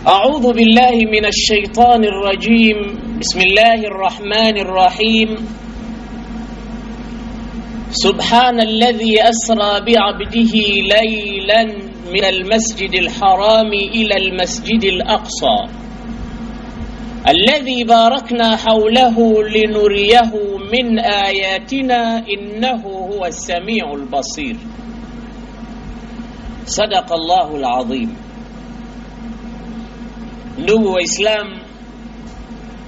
أعوذ بالله من الشيطان الرجيم. بسم الله الرحمن الرحيم. سبحان الذي أسرى بعبده ليلا من المسجد الحرام إلى المسجد الأقصى الذي باركنا حوله لنريه من آياتنا إنه هو السميع البصير. صدق الله العظيم. Ndugu Waislamu,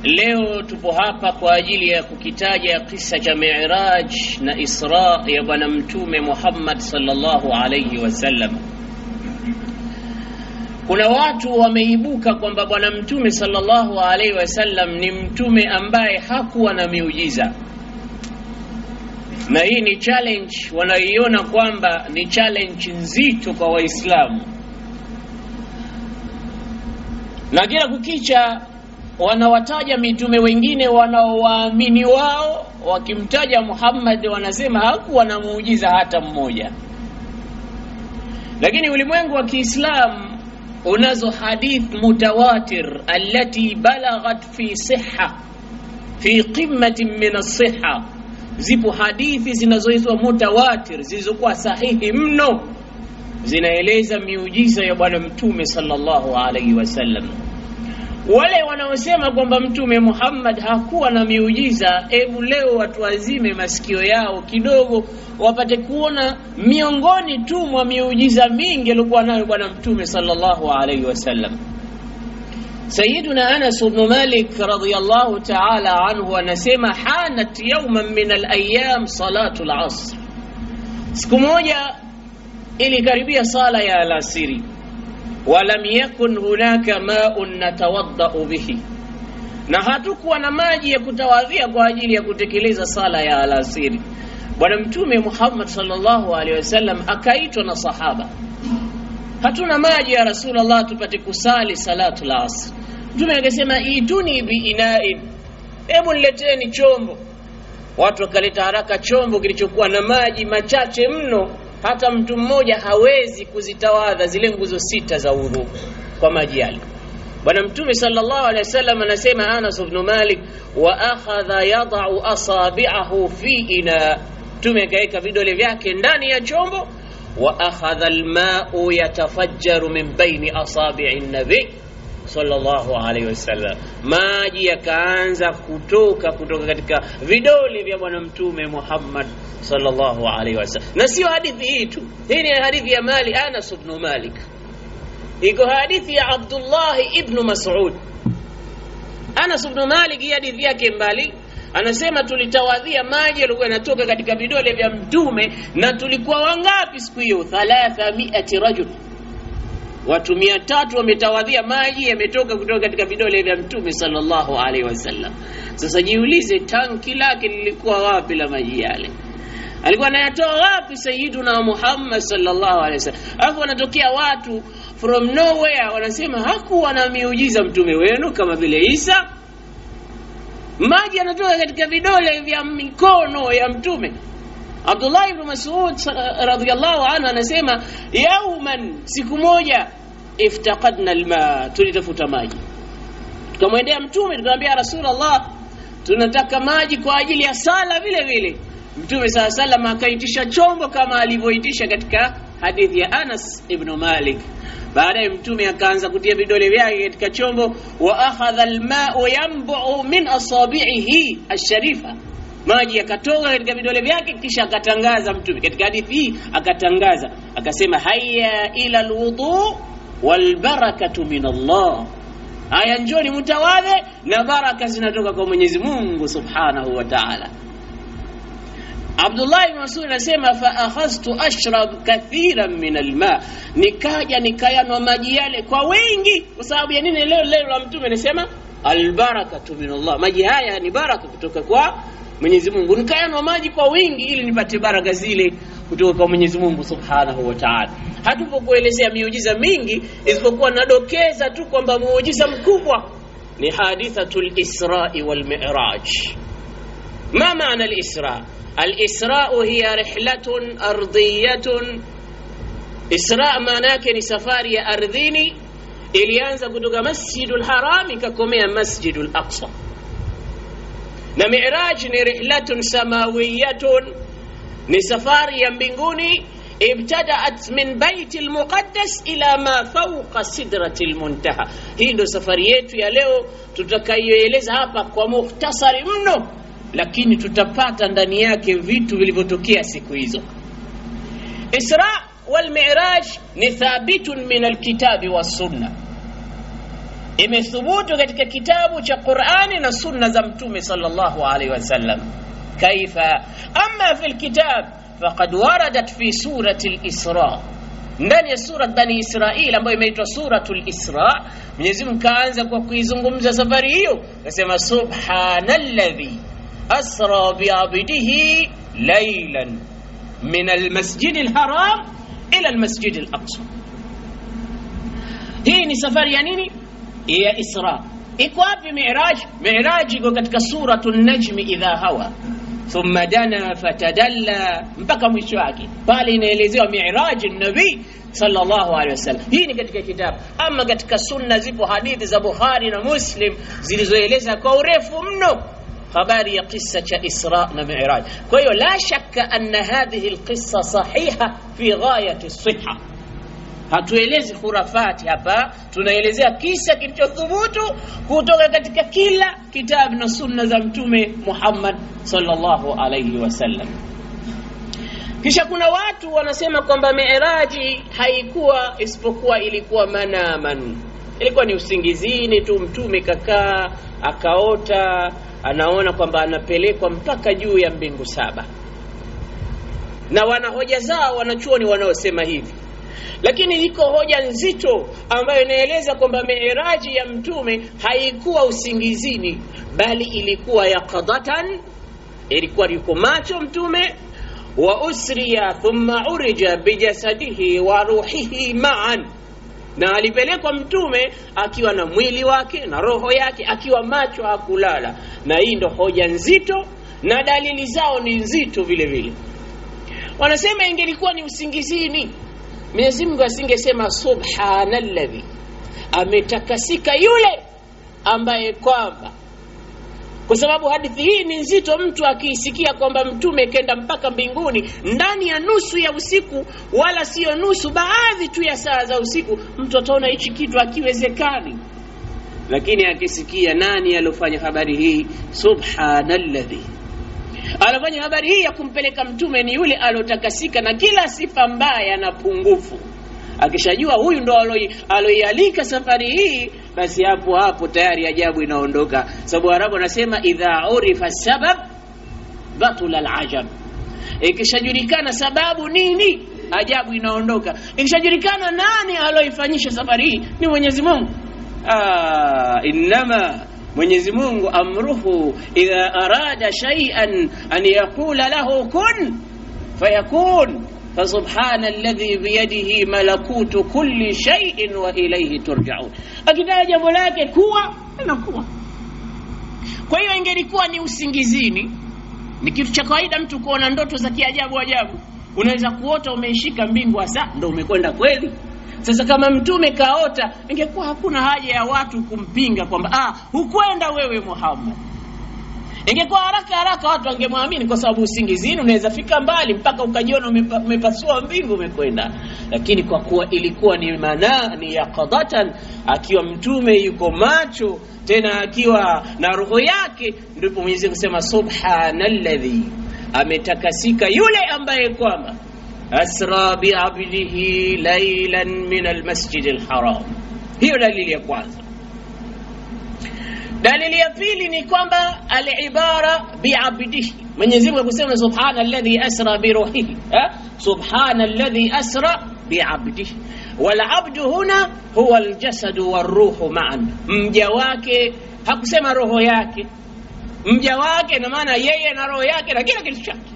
leo tupo hapa kwa ajili ya kukitaja kisa cha Mi'raj na Isra ya Bwana Mtume Muhammad sallallahu alayhi wasallam. Kuna watu wameibuka kwamba Bwana Mtume sallallahu alayhi wasallam ni mtume ambaye hakuwa na miujiza, na hii ni challenge wanaiona kwamba ni challenge nzito kwa Waislamu. Na kila kukicha wanawataja mitume wengine wanaowaamini wao, wakimtaja Muhammad wanasema hakuwa na muujiza hata mmoja. Lakini ulimwengu wa Kiislamu unazo hadith mutawatir allati balaghat fi sihha, fi qimmatin min as-sihha. Zipo hadithi zinazoitwa mutawatir zilizokuwa sahihi mno, zinaeleza miujiza ya Bwana Mtume sallallahu alaihi wasallam. Wale wanaosema kwamba Mtume Muhammad hakuwa na miujiza, hebu leo watu wazime masikio yao kidogo wapate kuona miongoni tu mwa miujiza mingi alikuwa nayo Bwana Mtume sallallahu alaihi wasallam. Sayyiduna Anas ibn Malik radhiyallahu ta'ala anhu anasema, hanat yawman min al-ayyam salatu al-asr. Siku moja ilikaribia sala ya alasiri, walam yakun hunaka ma'un natawaddau bihi, na hatukuwa na maji ya kutawadhia kwa ajili ya kutekeleza sala ya alasiri. Bwana Mtume Muhammad sallallahu alaihi wasallam akaitwa na sahaba, hatuna maji ya Rasulullah tupate kusali salatu al-asr. Mtume akasema, ituni bi ina'in, hebu nileteni chombo. Watu wakaleta haraka chombo kilichokuwa na maji machache mno, hata mtu mmoja hawezi kuzitawadha zile nguzo 6 za udhu kwa maji yale. Bwana Mtume sallallahu alaihi wasallam anasema, Anas ibn Malik, wa akhadha yad'u asabi'ahu fi ina, Mtume akaweka vidole vyake ndani ya chombo, wa akhadha al-ma'u yatafajjaru min baini asabi'i an-nabi sallallahu alaihi wasallam, maji yakaanza kutoka katika vidole vya Bwana Mtume Muhammad sallallahu alaihi wasallam. Na sio hadithi hii tu, hii ni hadithi ya Anas ibn Malik. Iko hadithi ya Abdullah ibn Mas'ud. Anas ibn Malik hadithi yake mbali, anasema tulitawadhia maji yalikuwa yanatoka katika vidole vya Mtume, na tulikuwa wangapi siku hiyo? 300 rajul. Watu 300 wametawadhia maji yametoka kutoka katika vidole vya Mtume sallallahu alaihi wasallam. Sasa jiulize, tanki lake lilikuwa wapi la maji yale? Alikuwa anayatoa wapi Sayyiduna Muhammad sallallahu alaihi wasallam? Hapo wanatokea watu from nowhere wanasema hakuwa na miujiza mtume wenu kama vile Isa. Maji yanatoka katika vidole vya mikono ya Mtume. Abdullah ibn Mas'ud radhiyallahu anhu anasema, yauman, siku moja, iftaqadna alma, tulitafuta maji. Tukamwendea Mtume tukamwambia, Rasulullah, tunataka maji kwa ajili ya sala vile vile. Mtume sallallahu alayhi wasallam akaitisha chombo kama alivyoitisha katika hadithi ya Anas ibn Malik. Baadaye Mtume akaanza kutia vidole vyake katika chombo, wa akhadha alma'u yanbu'u min asabi'ihi ash-sharifa, maji yakatoka katika vidole vyake, kisha akatangaza Mtume katika hadithi hii, akatangaza akasema, hayya ila alwudu wal barakatu min Allah, haya njoni mtawadhe na baraka zinatoka kwa Mwenyezi Mungu subhanahu wa ta'ala. Abdullah ibn Mas'ud anasema, fa akhadtu ashrab kathiran min alma, nikaja nikayanwa maji yale kwa wingi. Kwa sababu ya nini? Leo la Mtume anasema albarakatu min Allah, maji haya ni baraka kutoka kwa Mwenyezi Mungu. Nikayanwa maji kwa wingi ili nipate baraka zile kutoka kwa Mwenyezi Mungu subhanahu wa ta'ala. Hatupo kuelezea miujiza mingi, isipokuwa nadokeza tu kwamba muujiza mkubwa ni hadithatul Isra'i wal Mi'raj. Ma maana al-Isra'? Al-Isra'u hiya rihlatun ardiyatun. Isra' maana yake ni safari ya ardhini ilianza kutoka Masjidul Haram ikakomea Masjidul Aqsa. Na Mi'raj ni rihlatun samawiyatun, ni safari ya mbinguni, ibtada'at min Baitil Muqaddas ila ma fawqa Sidratil Muntaha. Hii ndio safari yetu ya leo tutakayoeleza hapa kwa mukhtasari mno, lakini tutapata ndani yake vitu vilivyotokea siku hizo. Isra wal Mi'raj ni thabitun min alkitabi was sunnah, imethubutu katika kitabu cha Qur'ani na sunna za Mtume sallallahu alaihi wasallam. Kaifa? Amma fil kitab faqad waradat fi surati al-Isra, ndani ya sura Bani Israil ambayo imeitwa suratul Isra, Mwenyezi Mungu kaanza kwa kuizungumza safari hiyo, akasema subhanalladhi asra bi'abdihi laylan min al-masjidil haram ila al-masjidil aqsa. Hii ni safari ya nini? Ya Isra. Iko wapi Mi'raj? Mi'raj iko katika suratul Najm idha hawa thumma dana fatadalla, mpaka mwisho wake pale inaelezewa Mi'raj an-Nabi sallallahu alaihi wasallam. Hii ni katika kitabu. Ama katika sunna zipo hadithi za Bukhari na Muslim zilizoeleza kwa urefu mno habari ya kisa cha Isra na Mi'raj. Kwa hiyo la shakka anna hadhihi al-qissa sahiha fi ghayati as-sihha. Hatuelezi khurafati hapa, tunaelezea kisa kilichothubutu kutoka katika kila kitabu na sunna za Mtume Muhammad sallallahu alayhi wasallam. Kisha kuna watu wanasema kwamba Mi'raji haikuwa isipokuwa ilikuwa manaman, ilikuwa ni usingizini tu, Mtume kakaa akaota anaona kwamba anapelekwa mpaka juu ya mbingu 7, na wana hoja zao wanachuoni wanaosema hivi. Lakini iko hoja nzito ambayo inaeleza kwamba Mi'raji ya Mtume haikuwa usingizini, bali ilikuwa yaqadatan, ilikuwa yuko macho Mtume, wa usriya thumma urija bijasadihi wa ruhihi ma'an, na alipelekwa Mtume akiwa na mwili wake na roho yake, akiwa macho, hakulala. Na hii ndo hoja nzito na dalili zao ni nzito vile vile. Wanasema ingelikuwa ni usingizini, Mwenyezi Mungu asingesema subhanalladhi, ametakasika yule ambaye kwamba, kwa sababu hadithi hii ni nzito. Mtu akiisikia kwamba Mtume kenda mpaka mbinguni ndani ya nusu ya usiku, wala sio nusu, baadhi tu ya saa za usiku, mtu ataona hichi kitu hakiwezekani. Lakini akisikia nani alofanya habari hii, subhanalladhi, alofanya habari hii ya kumpeleka Mtume ni yule alotakasika na kila sifa mbaya na pungufu, akishajua huyu ndo aloialika safari hii, basi hapo tayari ajabu inaondoka. Sababu Arabu anasema idha urifa sabab batula al-ajab, ikishajulikana sababu nini, ajabu inaondoka. Ikishajulikana nani aloifanyisha safari hii, ni Mwenyezi Mungu. Inma Mwenyezi Mungu amruhu idha arada shay'an an yaqula lahu kun fayakun, fasubhanalladhi biyadihi malakutu kulli shay'in wa ilayhi turja'un. Akitaka jambo lake kuwa inakuwa. Kwa hiyo ingelikuwa ni usingizini, ni kitu cha kawaida mtu kuona ndoto za kiajabu ajabu. Unaweza kuota umeishika mbingu hasa ndio umekwenda kweli. Sasa kama Mtume kaota, ingekuwa hakuna haja ya watu kumpinga kwamba hukwenda wewe Muhammad. Ingekuwa haraka watu wangemwamini, kwa sababu usingizini unaweza fika mbali mpaka ukajiona umepasua mbingu umekwenda. Lakini kwa kuwa ilikuwa ni yaqadatan, akiwa Mtume yuko macho, tena akiwa na roho yake, ndipo Mwenyezi Mungu kusema subhanalladhi, ametakasika yule ambaye kwamba asra bi'abdihi laylan min almasjidil haram. Hiyo dalili ya kwanza. Dalili ya pili ni kwamba al-ibara bi'abdihi, Mwenyezi Mungu kusema subhanalladhi asra bi ruhihi, subhanalladhi asra bi'abdihi, wal 'abdu huna huwa al-jasad war-ruhu ma'an. Mja wake, hakusema roho yake, mja wake, na maana yeye na roho yake na kila kitu chake.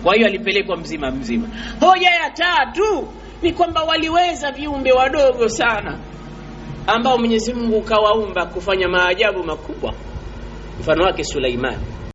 Kwa hiyo alipelekwa mzima mzima. Hoja ya tatu ni kwamba waliweza viumbe wadogo sana ambao Mwenyezi Mungu kawaumba kufanya maajabu makubwa. Mfano wake Suleiman.